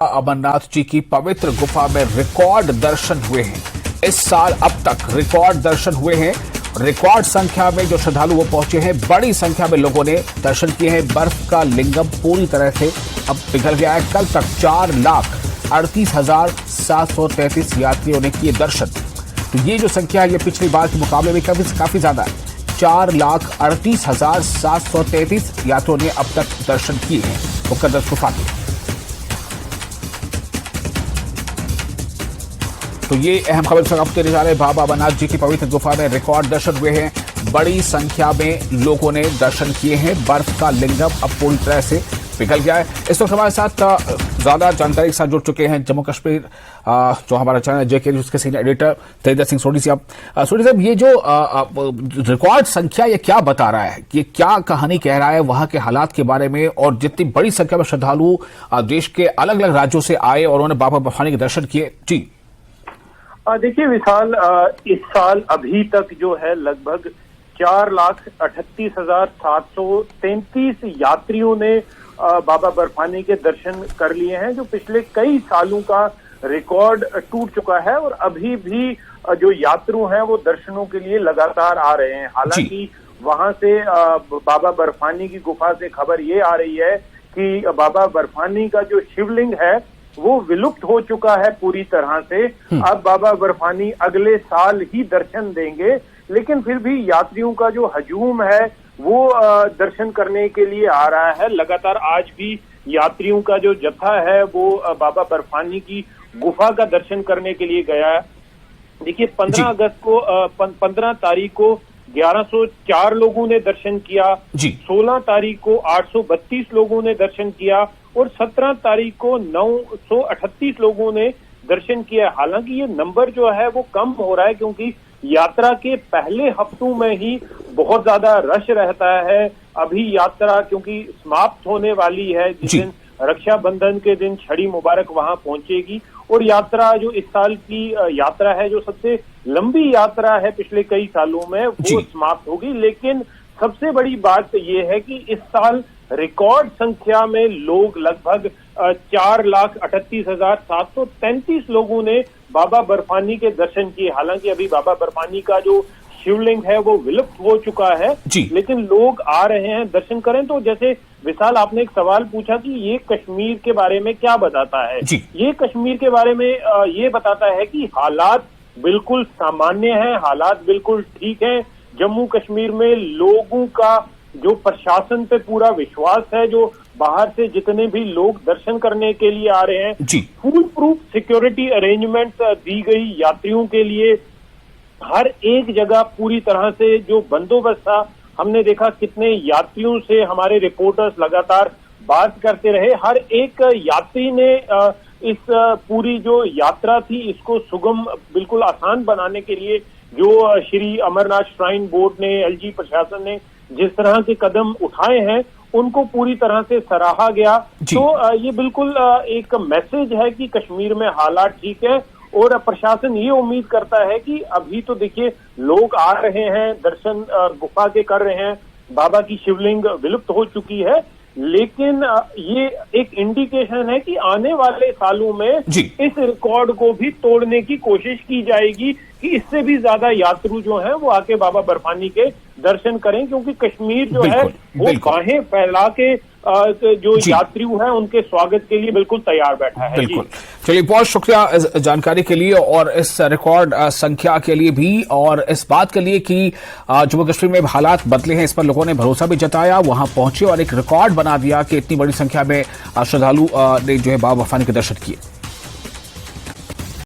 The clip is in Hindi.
अमरनाथ जी की पवित्र गुफा में रिकॉर्ड दर्शन हुए हैं। इस साल अब तक रिकॉर्ड दर्शन हुए हैं। रिकॉर्ड संख्या में जो श्रद्धालु वो पहुंचे हैं, बड़ी संख्या में लोगों ने दर्शन किए हैं। बर्फ का लिंगम पूरी तरह से अब पिघल गया है। कल तक 4,38,733 यात्रियों ने किए दर्शन। तो ये जो संख्या है ये पिछली बार के मुकाबले में काफी ज्यादा है। 4,38,733 यात्रियों ने अब तक दर्शन किए हैं मुकद्दस गुफा के। तो ये अहम खबर से आपको देने जा रहे हैं। बाबा अमरनाथ जी की पवित्र गुफा में रिकॉर्ड दर्शन हुए हैं। बड़ी संख्या में लोगों ने दर्शन किए हैं। बर्फ का लिंगम अब पूरी तरह से पिघल गया है। इस वक्त हमारे साथ ज्यादा जानकारी के साथ जुड़ चुके हैं जम्मू कश्मीर जो हमारा चैनल जेके न्यूज के सीनियर एडिटर तेजस सिंह सोडी साहब। सोडी साहब, ये जो रिकॉर्ड संख्या ये क्या बता रहा है, ये क्या कहानी कह रहा है वहां के हालात के बारे में, और जितनी बड़ी संख्या में श्रद्धालु देश के अलग अलग राज्यों से आए और उन्होंने बाबा बर्फानी के दर्शन किए? जी देखिए विशाल, इस साल अभी तक जो है लगभग 4,38,733 यात्रियों ने बाबा बर्फानी के दर्शन कर लिए हैं, जो पिछले कई सालों का रिकॉर्ड टूट चुका है। और अभी भी जो यात्रु हैं वो दर्शनों के लिए लगातार आ रहे हैं। हालांकि वहां से बाबा बर्फानी की गुफा से खबर ये आ रही है कि बाबा बर्फानी का जो शिवलिंग है वो विलुप्त हो चुका है पूरी तरह से। अब बाबा बर्फानी अगले साल ही दर्शन देंगे, लेकिन फिर भी यात्रियों का जो हजूम है वो दर्शन करने के लिए आ रहा है। लगातार आज भी यात्रियों का जो जत्था है वो बाबा बर्फानी की गुफा का दर्शन करने के लिए गया है। देखिए 15 तारीख को 1104 लोगों ने दर्शन किया, 16 तारीख को 832 लोगों ने दर्शन किया और 17 तारीख को 938 लोगों ने दर्शन किया। हालांकि ये नंबर जो है वो कम हो रहा है, क्योंकि यात्रा के पहले हफ्तों में ही बहुत ज्यादा रश रहता है। अभी यात्रा क्योंकि समाप्त होने वाली है, जिस दिन रक्षाबंधन के दिन छड़ी मुबारक वहां पहुंचेगी, और यात्रा जो इस साल की यात्रा है, जो सबसे लंबी यात्रा है पिछले कई सालों में, वो समाप्त होगी। लेकिन सबसे बड़ी बात ये है कि इस साल रिकॉर्ड संख्या में लोग, लगभग 4,38,733 लोगों ने बाबा बर्फानी के दर्शन किए। हालांकि अभी बाबा बर्फानी का जो शिवलिंग है वो विलुप्त हो चुका है, लेकिन लोग आ रहे हैं दर्शन करें। तो जैसे विशाल, आपने एक सवाल पूछा कि ये कश्मीर के बारे में क्या बताता है। ये कश्मीर के बारे में ये बताता है कि हालात बिल्कुल सामान्य हैं, हालात बिल्कुल ठीक हैं। जम्मू कश्मीर में लोगों का जो प्रशासन पे पूरा विश्वास है, जो बाहर से जितने भी लोग दर्शन करने के लिए आ रहे हैं, फुल प्रूफ सिक्योरिटी अरेंजमेंट दी गई यात्रियों के लिए। हर एक जगह पूरी तरह से जो बंदोबस्त था, हमने देखा कितने यात्रियों से हमारे रिपोर्टर्स लगातार बात करते रहे। हर एक यात्री ने इस पूरी जो यात्रा थी इसको सुगम, बिल्कुल आसान बनाने के लिए जो श्री अमरनाथ श्राइन बोर्ड ने, एलजी प्रशासन ने जिस तरह के कदम उठाए हैं उनको पूरी तरह से सराहा गया। तो ये बिल्कुल एक मैसेज है कि कश्मीर में हालात ठीक है, और प्रशासन ये उम्मीद करता है कि अभी तो देखिए लोग आ रहे हैं, दर्शन गुफा के कर रहे हैं। बाबा की शिवलिंग विलुप्त हो चुकी है, लेकिन ये एक इंडिकेशन है कि आने वाले सालों में इस रिकॉर्ड को भी तोड़ने की कोशिश की जाएगी कि इससे भी ज्यादा यात्रु जो हैं वो आके बाबा बर्फानी के दर्शन करें, क्योंकि कश्मीर जो है वो बाहें फैला के जो यात्रियों हैं उनके स्वागत के लिए बिल्कुल तैयार बैठा है। बिल्कुल। चलिए, बहुत शुक्रिया इस जानकारी के लिए और इस रिकॉर्ड संख्या के लिए भी, और इस बात के लिए कि जम्मू कश्मीर में हालात बदले हैं, इस पर लोगों ने भरोसा भी जताया, वहां पहुंचे और एक रिकॉर्ड बना दिया कि इतनी बड़ी संख्या में श्रद्धालु ने जो है बाबा बर्फानी के दर्शन किए।